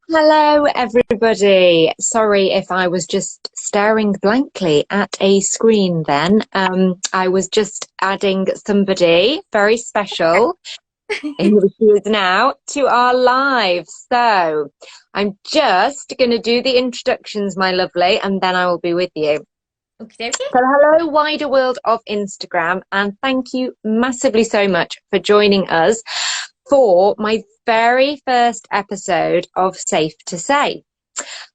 Hello, everybody. Sorry if I was just staring blankly at a screen then. I was just adding somebody very special, who she is now, to our live. So I'm just going to do the introductions, my lovely, and then I will be with you. Okie dokie. So hello, wider world of Instagram, and thank you massively so much for joining us for my very first episode of Safe to Say.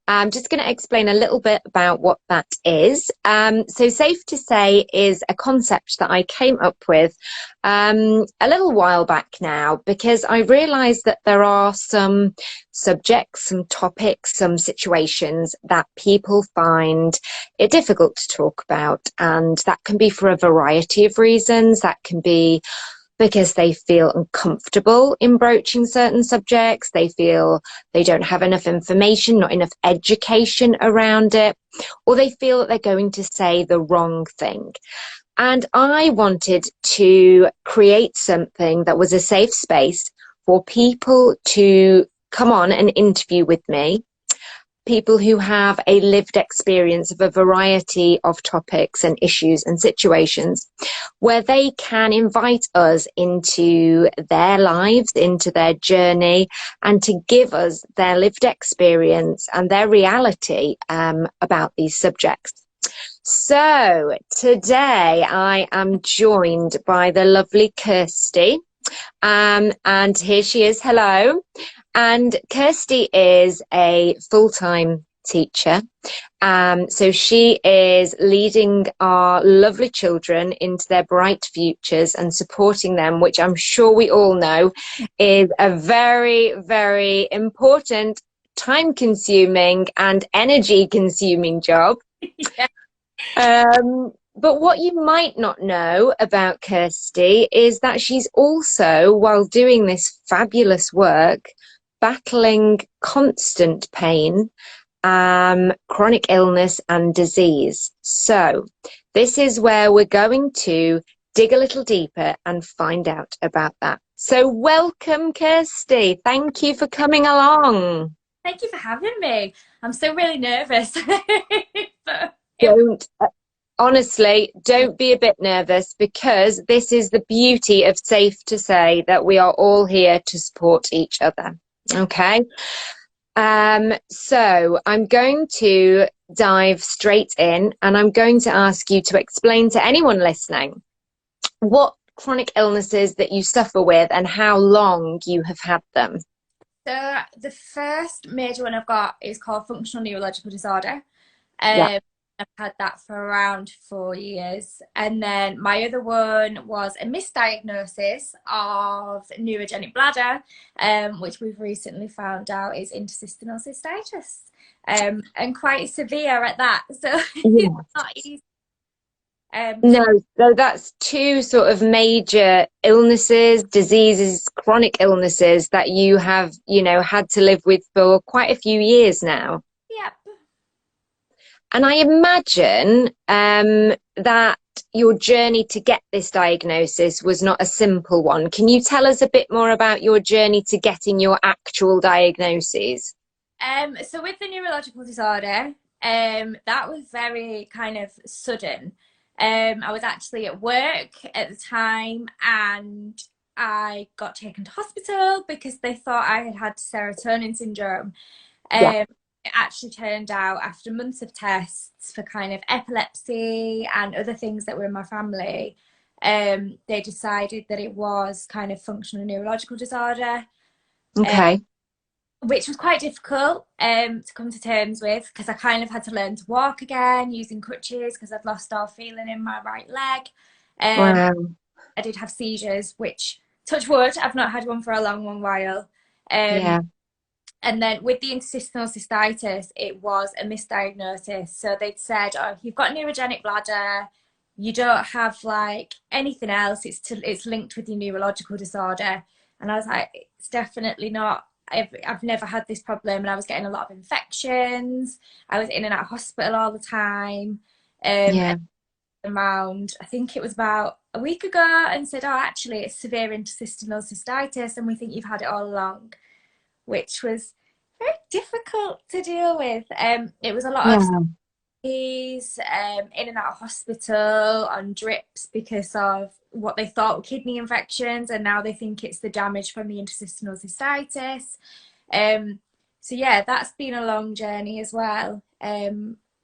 I'm just going to explain a little bit about what that is. So Safe to Say is a concept that I came up with a little while back now, because I realized that there are some subjects, some topics, some situations that people find it difficult to talk about. And that can be for a variety of reasons. That can be because they feel uncomfortable in broaching certain subjects. They feel they don't have enough information, not enough education around it, or they feel that they're going to say the wrong thing. And I wanted to create something that was a safe space for people to come on and interview with me, people who have a lived experience of a variety of topics and issues and situations, where they can invite us into their lives, into their journey, and to give us their lived experience and their reality about these subjects. So today I am joined by the lovely Kirsty. And here she is. Hello. And Kirsty is a full-time teacher. So she is leading our lovely children into their bright futures and supporting them, which I'm sure we all know is a very, very important, time-consuming and energy-consuming job. Yeah. But what you might not know about Kirsty is that she's also, while doing this fabulous work, battling constant pain, chronic illness and disease. So this is where we're going to dig a little deeper and find out about that. So welcome, Kirsty. Thank you for coming along. Thank you for having me. I'm still really nervous. But it, Don't Honestly, don't be a bit nervous, because this is the beauty of Safe to Say, that we are all here to support each other. Okay. So I'm going to dive straight in, and I'm going to ask you to explain to anyone listening what chronic illnesses that you suffer with and how long you have had them. so the first major one I've got is called functional neurological disorder. Yeah. Um, I've had that for around 4 years. And then my other one was a misdiagnosis of neurogenic bladder, which we've recently found out is interstitial cystitis. And quite severe at that. So it's Yeah. not easy. No, So so that's two sort of major illnesses, diseases, chronic illnesses that you have, had to live with for quite a few years now. yeah. And I imagine that your journey to get this diagnosis was not a simple one. Can you tell us a bit more about your journey to getting your actual diagnosis? So with the neurological disorder, that was very kind of sudden. I was actually at work at the time and I got taken to hospital because they thought I had had serotonin syndrome. Yeah. It actually turned out after months of tests for kind of epilepsy and other things that were in my family, they decided that it was kind of functional neurological disorder. Um, Okay. which was quite difficult to come to terms with because I kind of had to learn to walk again using crutches because I'd lost all feeling in my right leg. Um, Wow. I did have seizures, which, touch wood, I've not had one for a long, long while. Um, Yeah. and then with the interstitial cystitis, it was a misdiagnosis. So they'd said, "Oh, you've got neurogenic bladder. You don't have like anything else. It's linked with your neurological disorder." And I was like, "It's definitely not. I've never had this problem." And I was getting a lot of infections. I was in and out of hospital all the time. Yeah. And around, I think it was about a week ago, and said, "Oh, actually, it's severe interstitial cystitis, and we think you've had it all along," which was very difficult to deal with. It was a lot of Yeah. he's in and out of hospital on drips because of what they thought were kidney infections, and now they think it's the damage from the interstitial cystitis. Um, so yeah, that's been a long journey as well.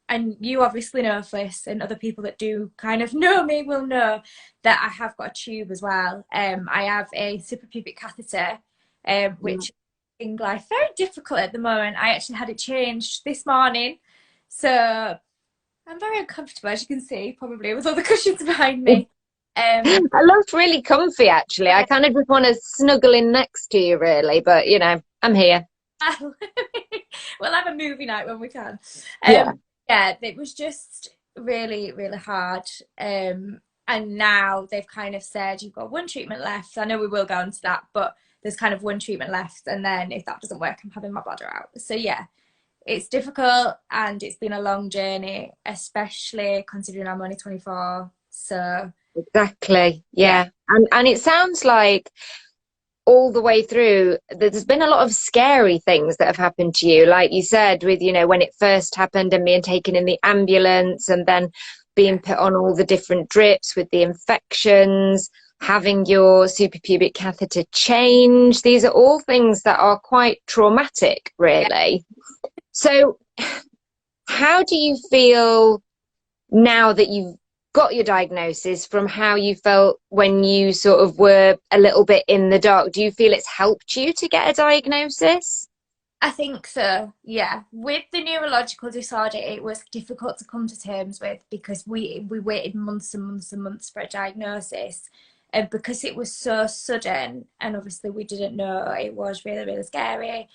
And you obviously know, Fliss, and other people that do kind of know me will know that I have got a tube as well. I have a suprapubic catheter, Yeah. which is in life very difficult at the moment. I actually had it changed this morning, so I'm very uncomfortable, as you can see, probably with all the cushions behind me. Um, I looked really comfy actually. I kind of just want to snuggle in next to you really, but you know, I'm here. we'll have a movie night when we can. Yeah. Yeah, it was just really, really hard. And now they've kind of said you've got one treatment left. I know we will go into that, but there's kind of one treatment left, and then if that doesn't work, I'm having my bladder out. So yeah, it's difficult and it's been a long journey, especially considering I'm only 24. So Exactly. yeah, Yeah. And it sounds like all the way through there's been a lot of scary things that have happened to you, like you said, with you know when it first happened and being taken in the ambulance and then being put on all the different drips with the infections, having your suprapubic catheter changed. These are all things that are quite traumatic, yeah. really. So how do you feel now that you've got your diagnosis from how you felt when you sort of were a little bit in the dark? Do you feel it's helped you to get a diagnosis? I think so, yeah. With the neurological disorder, it was difficult to come to terms with because we waited months and months and months for a diagnosis. And because it was so sudden, and obviously we didn't know, it was really, really scary.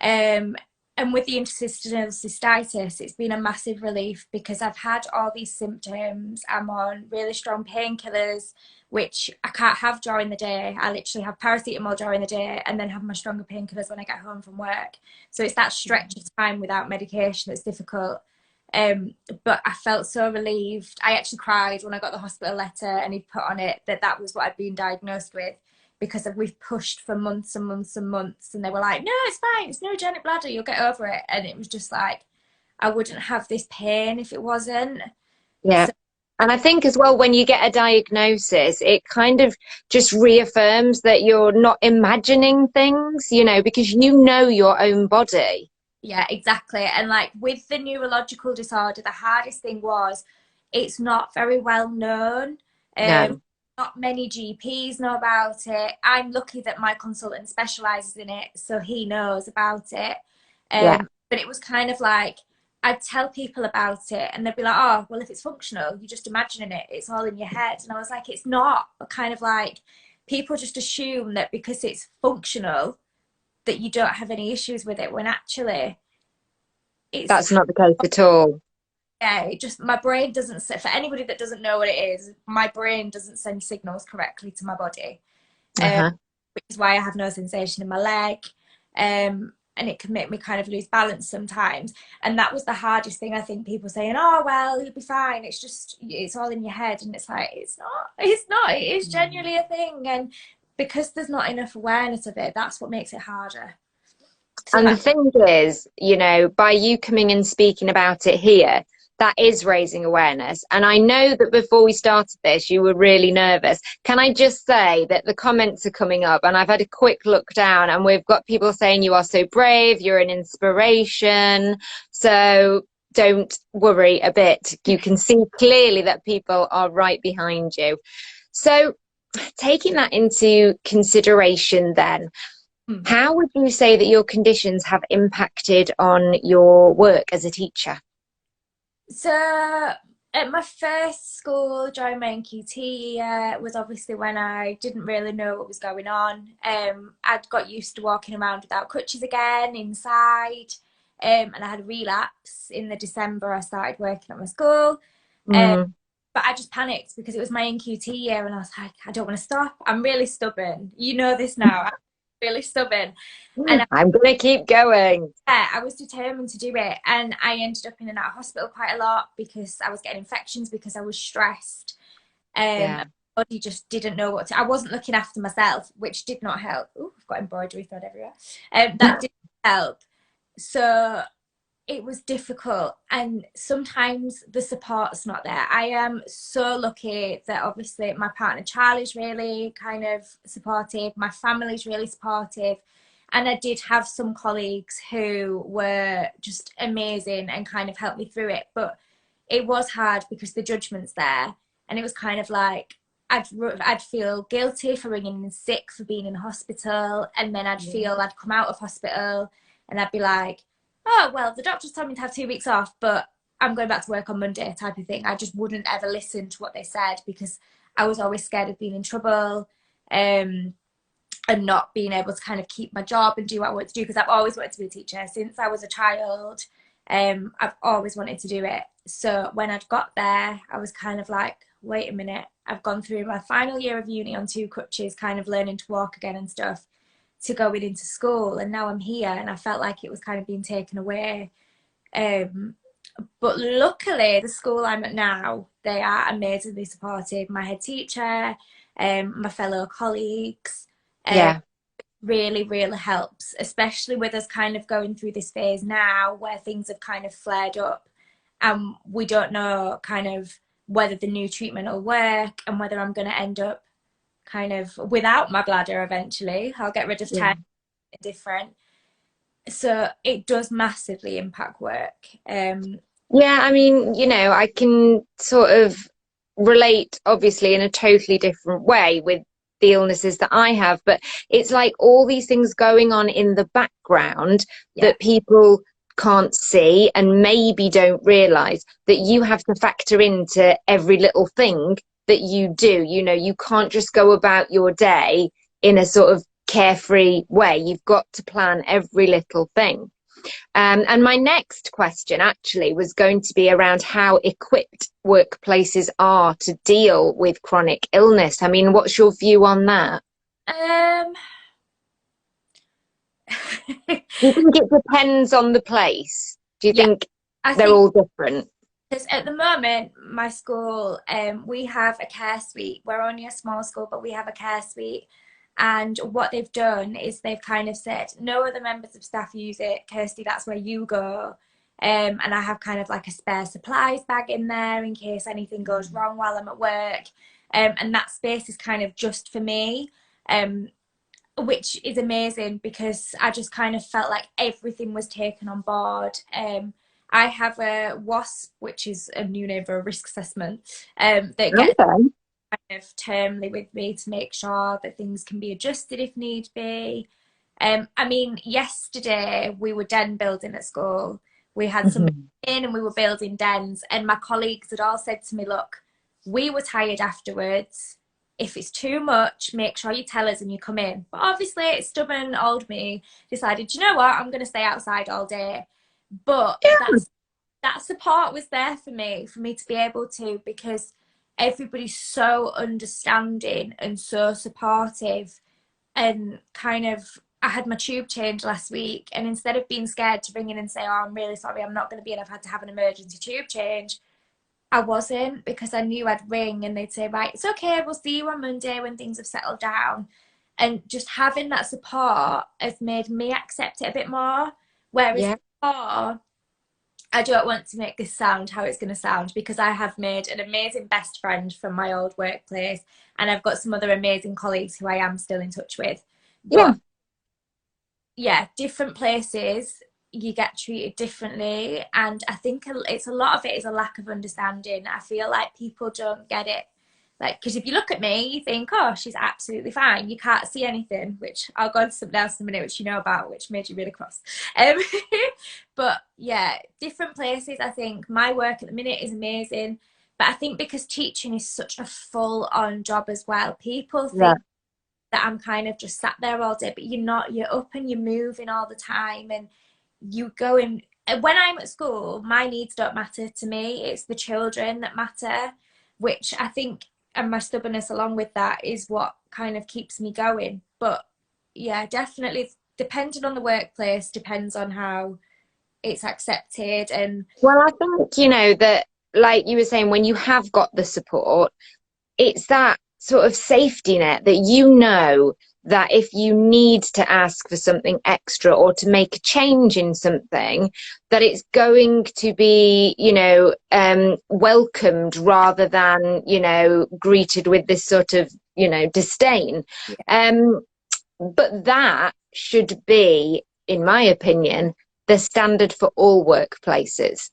Um, and with the interstitial cystitis, it's been a massive relief because I've had all these symptoms. I'm on really strong painkillers, which I can't have during the day. I literally have paracetamol during the day and then have my stronger painkillers when I get home from work. So it's that stretch of time without medication that's difficult. But I felt so relieved. I actually cried when I got the hospital letter and he put on it that that was what I'd been diagnosed with, because we've pushed for months and months and months, and they were like, no, it's fine, it's neurogenic bladder, you'll get over it. And it was just like, I wouldn't have this pain if it wasn't. Yeah. So And I think as well, when you get a diagnosis, it kind of just reaffirms that you're not imagining things, you know, because you know your own body. yeah, exactly. And like with the neurological disorder, the hardest thing was it's not very well known. um No. Not many GPs know about it. I'm lucky that my consultant specializes in it, so he knows about it. Yeah. But it was kind of like I'd tell people about it and they'd be like, oh, well, if it's functional, you're just imagining it, it's all in your head. And I was like, it's not. Kind of like people just assume that because it's functional that you don't have any issues with it, when actually it's, That's not the case at all. yeah, it just, my brain doesn't, for anybody that doesn't know what it is, my brain doesn't send signals correctly to my body, um, Uh-huh. which is why I have no sensation in my leg. And it can make me kind of lose balance sometimes. And that was the hardest thing. I think people saying, oh, well, you'll be fine, it's just, it's all in your head. And it's like, it's not, it is genuinely a thing. And because there's not enough awareness of it, that's what makes it harder. So And the that, thing is, you know, by you coming and speaking about it here, that is raising awareness. And I know that before we started this, you were really nervous. Can I just say that the comments are coming up and I've had a quick look down and we've got people saying you are so brave, you're an inspiration. So don't worry a bit. You can see clearly that people are right behind you. So taking that into consideration then, hmm. how would you say that your conditions have impacted on your work as a teacher? So at my first school during my NQT year was obviously when I didn't really know what was going on. I'd got used to walking around without crutches again inside. And I had a relapse in the December I started working at my school. Um, Mm. but I just panicked because it was my NQT year and I was like, I don't want to stop. I'm really stubborn. You know this now. I'm really stubborn. And I'm gonna keep going. yeah, I was determined to do it, and I ended up in and out of hospital quite a lot because I was getting infections because I was stressed. Yeah. My body just didn't know what to. I wasn't looking after myself, which did not help. Oh, I've got embroidery thread everywhere. That didn't help. So it was difficult, and sometimes the support's not there. I am so lucky that obviously my partner Charlie's really kind of supportive, my family's really supportive, and I did have some colleagues who were just amazing and kind of helped me through it. But it was hard because the judgment's there, and it was kind of like I'd feel guilty for ringing in sick, for being in hospital, and then I'd come out of hospital and I'd be like, oh, well, the doctors told me to have 2 weeks off, but I'm going back to work on Monday, type of thing. I just wouldn't ever listen to what they said because I was always scared of being in trouble, and not being able to kind of keep my job and do what I want to do, because I've always wanted to be a teacher since I was a child. I've always wanted to do it. So when I'd got there, I was kind of like, wait a minute, I've gone through my final year of uni on 2 crutches, kind of learning to walk again and stuff, to going into school, and now I'm here, and I felt like it was kind of being taken away. But luckily, the school I'm at now, they are amazingly supportive. My head teacher, my fellow colleagues, Yeah. really, really helps, especially with us kind of going through this phase now where things have kind of flared up, and we don't know kind of whether the new treatment will work and whether I'm going to end up kind of without my bladder eventually. I'll get rid of 10 different. So it does massively impact work. Yeah, I mean, I can sort of relate, obviously, in a totally different way with the illnesses that I have, but it's like all these things going on in the background that people can't see and maybe don't realize that you have to factor into every little thing that you do. You can't just go about your day in a sort of carefree way. You've got to plan every little thing. And my next question actually was going to be around how equipped workplaces are to deal with chronic illness. I mean, what's your view on that? Do you think it depends on the place? Do you think they're all different? Because at the moment, my school, we have a care suite. We're only a small school, but we have a care suite. And what they've done is they've kind of said, no other members of staff use it. Kirsty, that's where you go. And I have kind of like a spare supplies bag in there in case anything goes wrong while I'm at work. And that space is kind of just for me, which is amazing because I just kind of felt like everything was taken on board. I have a WASP, which is a new name for a risk assessment, that gets kind of termly with me to make sure that things can be adjusted if need be. I mean, yesterday we were den building at school. We had somebody in and we were building dens, and my colleagues had all said to me, look, we were tired afterwards. If it's too much, make sure you tell us and you come in. But obviously, stubborn old me decided, you know what, I'm going to stay outside all day. But that support was there for me to be able to, because everybody's so understanding and so supportive. And kind of, I had my tube change last week, and instead of being scared to ring in and say, oh, I'm really sorry, I'm not going to be in, I've had to have an emergency tube change, I wasn't, because I knew I'd ring and they'd say, right, it's okay, we'll see you on Monday when things have settled down. And just having that support has made me accept it a bit more. Whereas before, I don't want to make this sound how it's going to sound, because I have made an amazing best friend from my old workplace, and I've got some other amazing colleagues who I am still in touch with. But yeah, different places, you get treated differently, and I think it's a lot of it is a lack of understanding. I feel like people don't get it, like, because if you look at me, you think, oh, she's absolutely fine, you can't see anything, which I'll go into something else in a minute which you know about, which made you really cross. But yeah, different places. I think my work at the minute is amazing, but I think because teaching is such a full-on job as well, people think that I'm kind of just sat there all day, but you're not. You're up and you're moving all the time, and you go in. When I'm at school, my needs don't matter to me. It's the children that matter, which I think, and my stubbornness along with that, is what kind of keeps me going. But yeah, definitely depending on the workplace, depends on how it's accepted. And well, I think, that, like you were saying, when you have got the support, it's that sort of safety net that that if you need to ask for something extra or to make a change in something, that it's going to be, you know, welcomed rather than, you know, greeted with this sort of, you know, disdain. But that should be, in my opinion, the standard for all workplaces,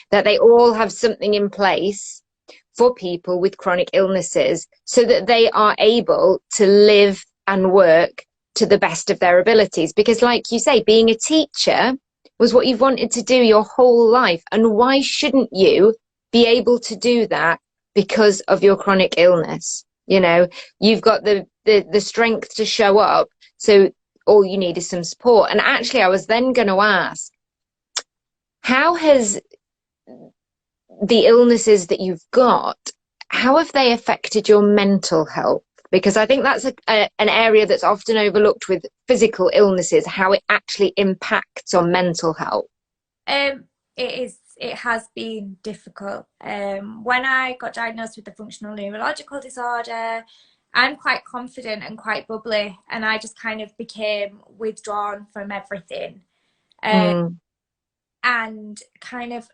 that they all have something in place for people with chronic illnesses so that they are able to live and work to the best of their abilities. Because like you say, being a teacher was what you've wanted to do your whole life. And why shouldn't you be able to do that because of your chronic illness? You know, you've got the strength to show up. So all you need is some support. And actually, I was then going to ask, how has the illnesses that you've got, how have they affected your mental health? Because I think that's an area that's often overlooked with physical illnesses, how it actually impacts on mental health. It has been difficult. When I got diagnosed with the functional neurological disorder, I'm quite confident and quite bubbly, and I just kind of became withdrawn from everything. And kind of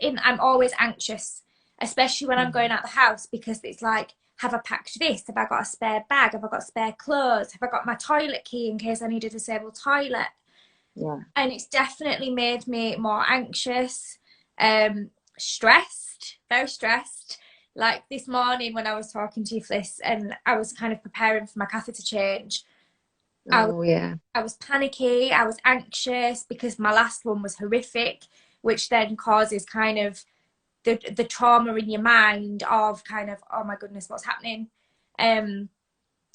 I'm always anxious, especially when I'm going out the house, because it's like, have I packed this? Have I got a spare bag? Have I got spare clothes? Have I got my toilet key in case I need a disabled toilet? Yeah. And it's definitely made me more anxious, stressed, very stressed. Like this morning when I was talking to you, Fliss, and I was kind of preparing for my catheter change. I was panicky, I was anxious because my last one was horrific, which then causes kind of the trauma in your mind of kind of, oh my goodness, what's happening? And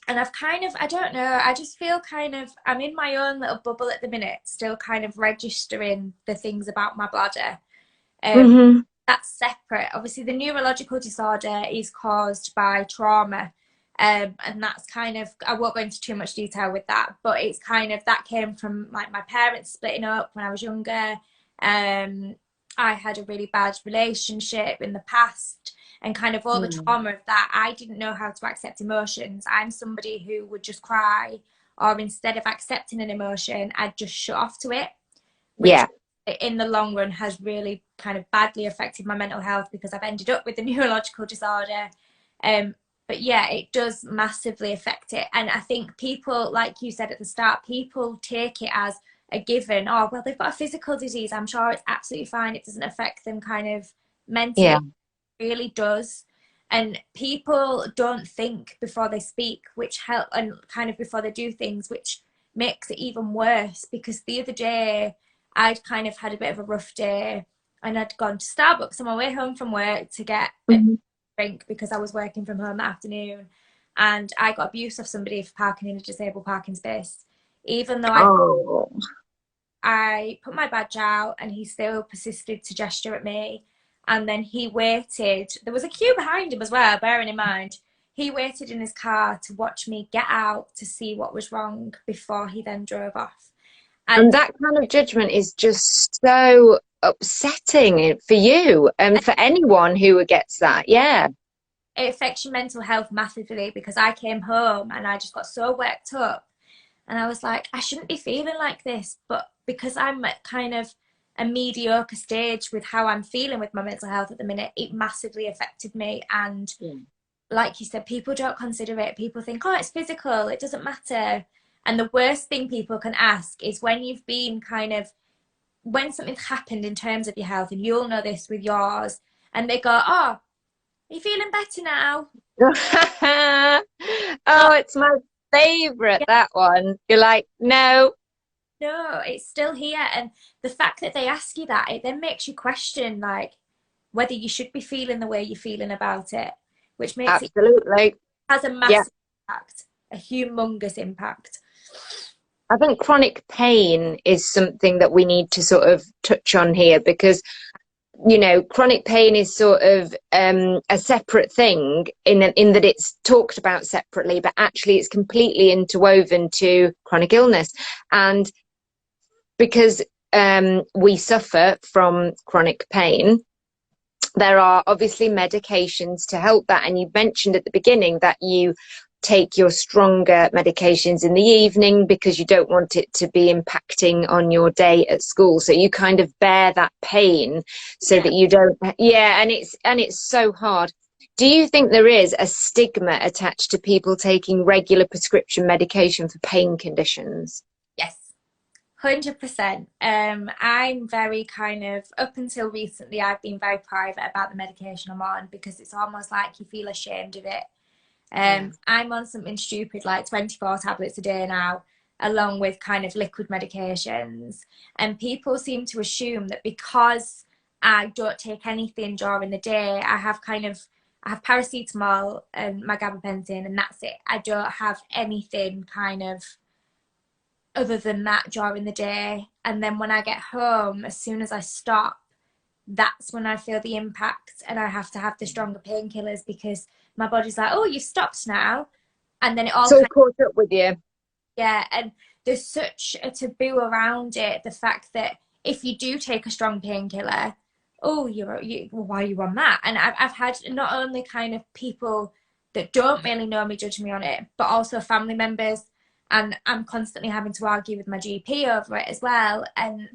I've kind of, I don't know, I just feel kind of, I'm in my own little bubble at the minute, still kind of registering the things about my bladder. That's separate. Obviously, the neurological disorder is caused by trauma. And that's kind of, I won't go into too much detail with that, but it's kind of, that came from like my parents splitting up when I was younger. I had a really bad relationship in the past, and kind of all the trauma of that. I didn't know how to accept emotions. I'm somebody who would just cry, or instead of accepting an emotion, I'd just shut off to it, which in the long run has really kind of badly affected my mental health, because I've ended up with a neurological disorder. But yeah, it does massively affect it. And I think people, like you said at the start, people take it as a given. Oh, well, they've got a physical disease, I'm sure it's absolutely fine, it doesn't affect them kind of mentally. It really does. And people don't think before they speak, which help, and kind of before they do things, which makes it even worse. Because the other day I'd kind of had a bit of a rough day, and I'd gone to Starbucks on my way home from work to get a drink because I was working from home that afternoon, and I got abuse of somebody for parking in a disabled parking space, even though I put my badge out, and he still persisted to gesture at me. And then he waited, there was a queue behind him as well, bearing in mind, he waited in his car to watch me get out to see what was wrong before he then drove off. And that kind of judgment is just so upsetting for you and for anyone who gets that. It affects your mental health massively, because I came home and I just got so worked up, and I was like, I shouldn't be feeling like this, but because I'm at kind of a mediocre stage with how I'm feeling with my mental health at the minute, it massively affected me. And like you said, people don't consider it. People think, oh, it's physical, it doesn't matter. And the worst thing people can ask is when you've been kind of, when something's happened in terms of your health, and you'll know this with yours, and they go, oh, are you feeling better now? Oh, it's my favourite, that one. You're like, no, it's still here. And the fact that they ask you that, it then makes you question like whether you should be feeling the way you're feeling about it, which makes it has a massive impact, a humongous impact. I think chronic pain is something that we need to sort of touch on here, because you know, chronic pain is sort of a separate thing in that it's talked about separately, but actually it's completely interwoven to chronic illness. And because we suffer from chronic pain, there are obviously medications to help that. And you mentioned at the beginning that you take your stronger medications in the evening because you don't want it to be impacting on your day at school. So you kind of bear that pain so that you don't, and it's so hard. Do you think there is a stigma attached to people taking regular prescription medication for pain conditions? Yes. 100%. I'm very kind of, up until recently, I've been very private about the medication I'm on because it's almost like you feel ashamed of it. I'm on something stupid like 24 tablets a day now, along with kind of liquid medications. And people seem to assume that because I don't take anything during the day, I have paracetamol and my gabapentin, and that's it. I don't have anything kind of other than that during the day. And then when I get home, as soon as I stop, that's when I feel the impact, and I have to have the stronger painkillers because my body's like, oh, you've stopped now. And then it all caught up with you. Yeah, and there's such a taboo around it, the fact that if you do take a strong painkiller, oh, why are you on that? And I've had not only kind of people that don't really know me judge me on it, but also family members, and I'm constantly having to argue with my GP over it as well. And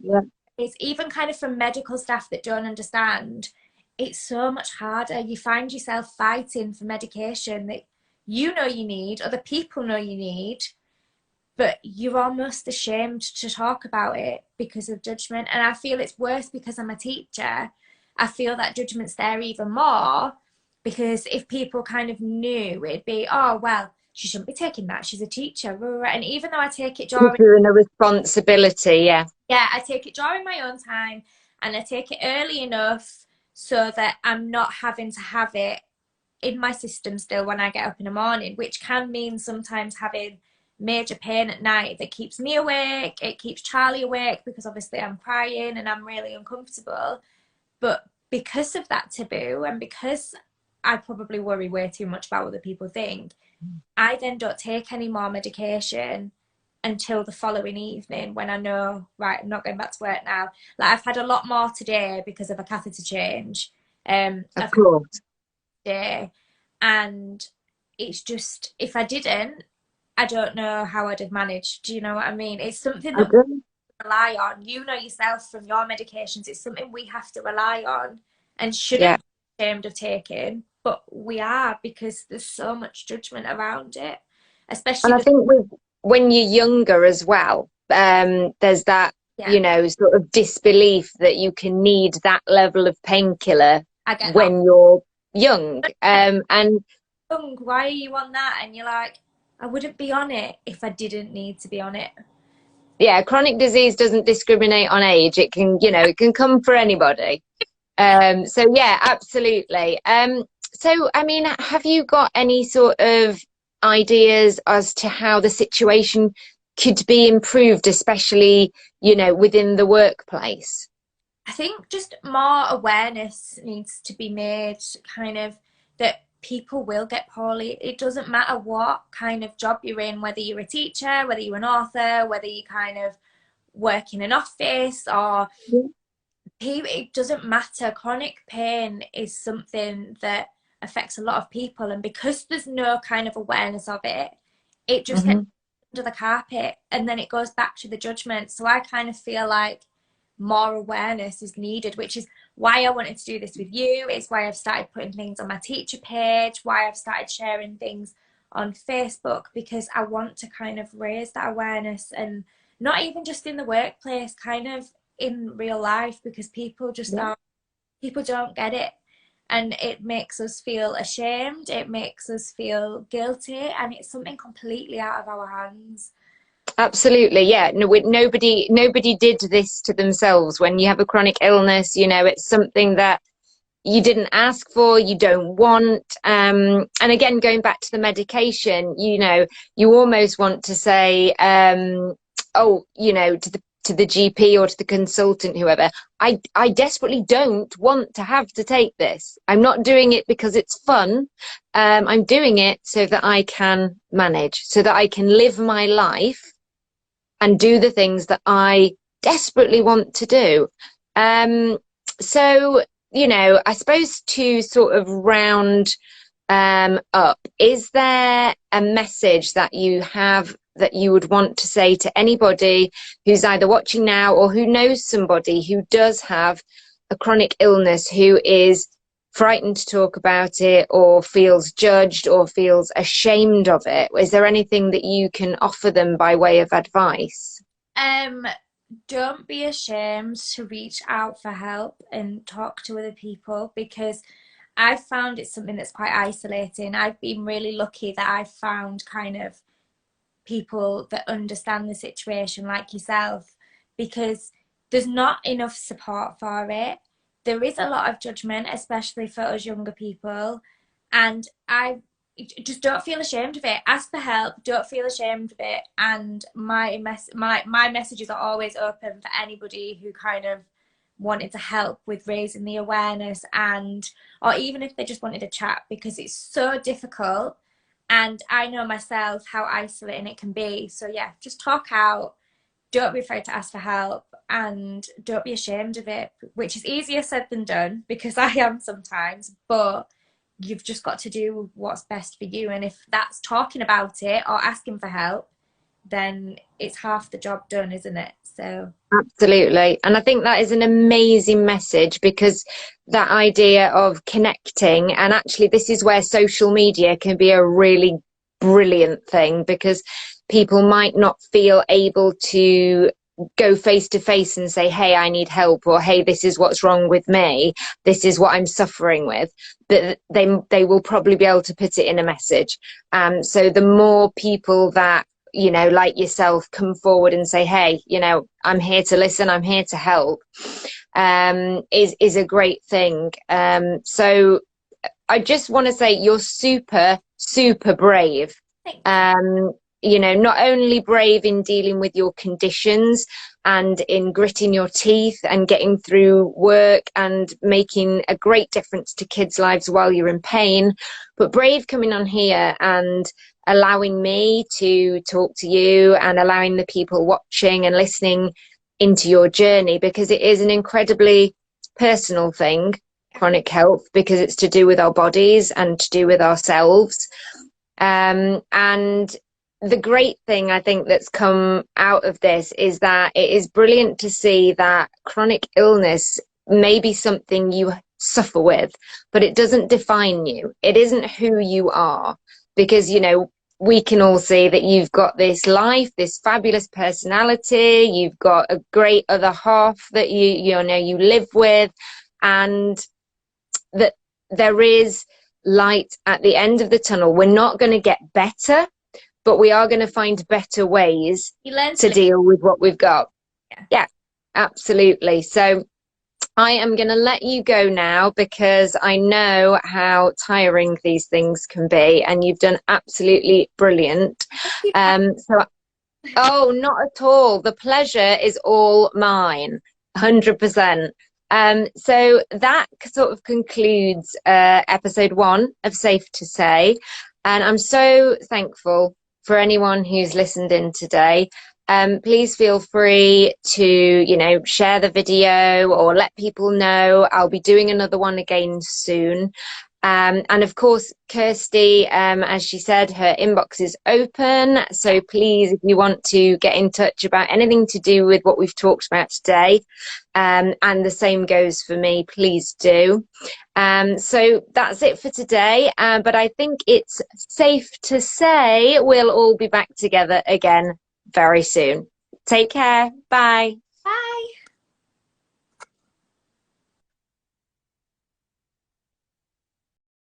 it's even kind of from medical staff that don't understand. It's so much harder. You find yourself fighting for medication that you know you need, other people know you need, but you're almost ashamed to talk about it because of judgment. And I feel it's worse because I'm a teacher. I feel that judgment's there even more because if people kind of knew, it'd be, oh, well, she shouldn't be taking that. She's a teacher. And even though I take it during... You're in a responsibility, Yeah, I take it during my own time, and I take it early enough so that I'm not having to have it in my system still when I get up in the morning, which can mean sometimes having major pain at night that keeps me awake. It keeps Charlie awake because obviously I'm crying and I'm really uncomfortable. But because of that taboo, and because I probably worry way too much about what other people think, I then don't take any more medication until the following evening when I know, right, I'm not going back to work now. Like, I've had a lot more today because of a catheter change. of course. Today, and it's just, if I didn't, I don't know how I'd have managed. Do you know what I mean? It's something that we rely on. You know yourself from your medications, it's something we have to rely on and shouldn't be ashamed of taking, but we are because there's so much judgment around it, especially. And I think when you're younger as well, there's that, you know, sort of disbelief that you can need that level of painkiller when you're young. And why are you on that? And you're like, I wouldn't be on it if I didn't need to be on it. Yeah, chronic disease doesn't discriminate on age. It can, you know, it can come for anybody. So yeah, absolutely. So, I mean, have you got any sort of ideas as to how the situation could be improved, especially, you know, within the workplace? I think just more awareness needs to be made, kind of, that people will get poorly. It doesn't matter what kind of job you're in, whether you're a teacher, whether you're an author, whether you kind of work in an office, or it doesn't matter. Chronic pain is something that affects a lot of people, and because there's no kind of awareness of it, it just gets under the carpet, and then it goes back to the judgment. So I kind of feel like more awareness is needed, which is why I wanted to do this with you. It's why I've started putting things on my teacher page, why I've started sharing things on Facebook, because I want to kind of raise that awareness, and not even just in the workplace, kind of in real life, because people just people don't get it, and it makes us feel ashamed, it makes us feel guilty, and it's something completely out of our hands. Absolutely, yeah. No, nobody did this to themselves. When you have a chronic illness, you know, it's something that you didn't ask for, you don't want. And again, going back to the medication, you know, you almost want to say, oh, you know, to the GP or to the consultant, whoever, I desperately don't want to have to take this. I'm not doing it because it's fun. I'm doing it so that I can manage, so that I can live my life and do the things that I desperately want to do. So, you know, I suppose to sort of round up, is there a message that you have that you would want to say to anybody who's either watching now or who knows somebody who does have a chronic illness, who is frightened to talk about it or feels judged or feels ashamed of it? Is there anything that you can offer them by way of advice? Don't be ashamed to reach out for help and talk to other people, because I've found it's something that's quite isolating. I've been really lucky that I've found kind of people that understand the situation, like yourself, because there's not enough support for it. There is a lot of judgment, especially for us younger people, and I just don't feel ashamed of it. Ask for help. Don't feel ashamed of it. And my messages are always open for anybody who kind of wanted to help with raising the awareness, and or even if they just wanted a chat, because it's so difficult. And I know myself how isolating it can be. So yeah, just talk out. Don't be afraid to ask for help, and don't be ashamed of it, which is easier said than done, because I am sometimes, but you've just got to do what's best for you. And if that's talking about it or asking for help, then it's half the job done, isn't it? So Absolutely. And I think that is an amazing message, because that idea of connecting, and actually this is where social media can be a really brilliant thing, because people might not feel able to go face to face and say, hey, I need help, or hey, this is what's wrong with me, this is what I'm suffering with, but they will probably be able to put it in a message. So the more people that, you know, like yourself, come forward and say, hey, you know, I'm here to listen, I'm here to help, is a great thing. So I just want to say you're super, super brave. You know, not only brave in dealing with your conditions and in gritting your teeth and getting through work and making a great difference to kids' lives while you're in pain, but brave coming on here and allowing me to talk to you and allowing the people watching and listening into your journey, because it is an incredibly personal thing, chronic health, because it's to do with our bodies and to do with ourselves. And the great thing I think that's come out of this is that it is brilliant to see that chronic illness may be something you suffer with, but it doesn't define you. It isn't who you are, because, you know, we can all see that you've got this life, this fabulous personality, you've got a great other half that you know you live with, and that there is light at the end of the tunnel. We're not going to get better, but we are going to find better ways to deal with what we've got. Yeah, absolutely. So I am going to let you go now, because I know how tiring these things can be, and you've done absolutely brilliant. Oh, not at all. The pleasure is all mine, 100%. So that sort of concludes episode 1 of Safe to Say, and I'm so thankful for anyone who's listened in today. Please feel free to, you know, share the video or let people know. I'll be doing another one again soon. And of course, Kirsty, as she said, her inbox is open. So please, if you want to get in touch about anything to do with what we've talked about today, and the same goes for me, please do. So that's it for today. But I think it's safe to say we'll all be back together again very soon. Take care. Bye.